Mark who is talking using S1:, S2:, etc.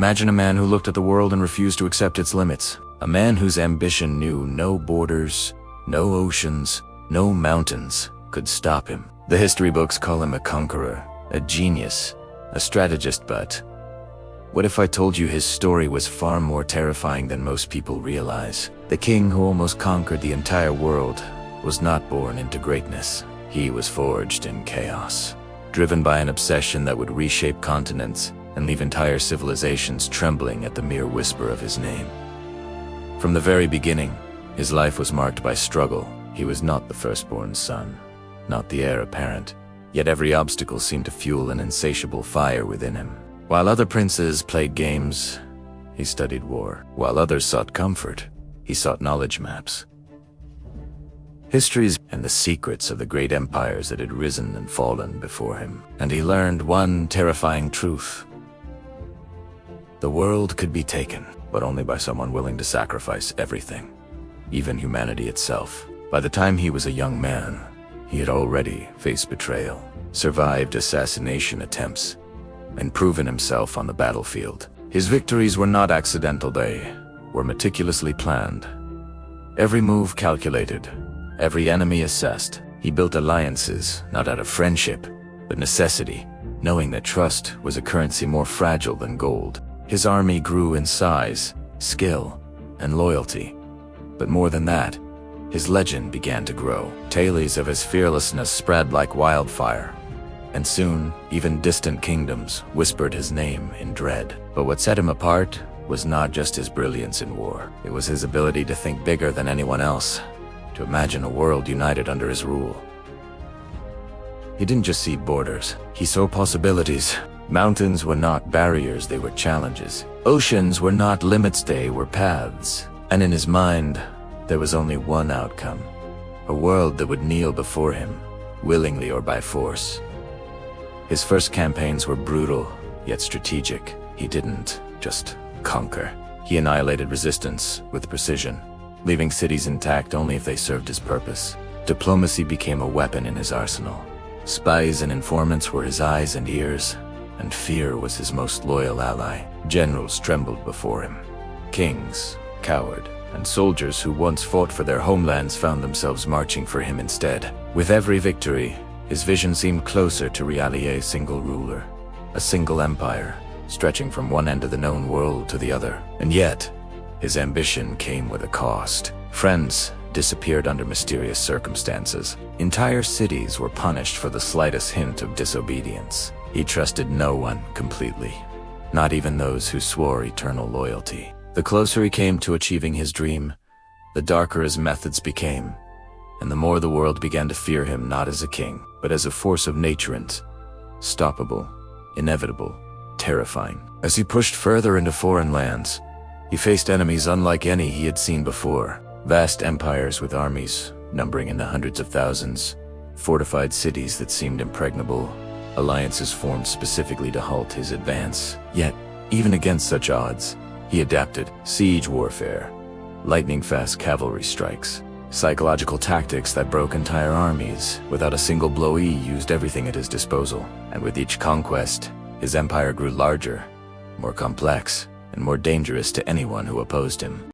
S1: Imagine a man who looked at the world and refused to accept its limits. A man whose ambition knew no borders, no oceans, no mountains could stop him. The history books call him a conqueror, a genius, a strategist, but what if I told you his story was far more terrifying than most people realize? The king who almost conquered the entire world was not born into greatness. He was forged in chaos, driven by an obsession that would reshape continents and leave entire civilizations trembling at the mere whisper of his name. From the very beginning, his life was marked by struggle. He was not the firstborn son, not the heir apparent, yet every obstacle seemed to fuel an insatiable fire within him. While other princes played games, he studied war. While others sought comfort, he sought knowledge maps, histories, and the secrets of the great empires that had risen and fallen before him. And he learned one terrifying truth. The world could be taken, but only by someone willing to sacrifice everything, even humanity itself. By the time he was a young man, he had already faced betrayal, survived assassination attempts, and proven himself on the battlefield. His victories were not accidental, they were meticulously planned. Every move calculated, every enemy assessed. He built alliances, not out of friendship, but necessity, knowing that trust was a currency more fragile than gold. His army grew in size, skill, and loyalty. But more than that, his legend began to grow. Tales of his fearlessness spread like wildfire, and soon, even distant kingdoms whispered his name in dread. But what set him apart was not just his brilliance in war. It was his ability to think bigger than anyone else, to imagine a world united under his rule. He didn't just see borders, he saw possibilities. Mountains were not barriers, they were challenges. Oceans were not limits, they were paths. And in his mind, there was only one outcome: a world that would kneel before him, willingly or by force. His first campaigns were brutal, yet strategic. He didn't just conquer. He annihilated resistance with precision, leaving cities intact only if they served his purpose. Diplomacy became a weapon in his arsenal. Spies and informants were his eyes and ears, and fear was his most loyal ally. Generals trembled before him. Kings cowered, and soldiers who once fought for their homelands found themselves marching for him instead. With every victory, his vision seemed closer to reality: a single ruler, a single empire, stretching from one end of the known world to the other. And yet, his ambition came with a cost. Friends disappeared under mysterious circumstances. Entire cities were punished for the slightest hint of disobedience. He trusted no one completely, not even those who swore eternal loyalty. The closer he came to achieving his dream, the darker his methods became, and the more the world began to fear him, not as a king, but as a force of nature, unstoppable, inevitable, terrifying. As he pushed further into foreign lands, he faced enemies unlike any he had seen before. Vast empires with armies numbering in the hundreds of thousands, fortified cities that seemed impregnable, alliances formed specifically to halt his advance. Yet, even against such odds, he adapted. Siege warfare, lightning-fast cavalry strikes, psychological tactics that broke entire armies without a single blow. He used everything at his disposal, and with each conquest, his empire grew larger, more complex, and more dangerous to anyone who opposed him.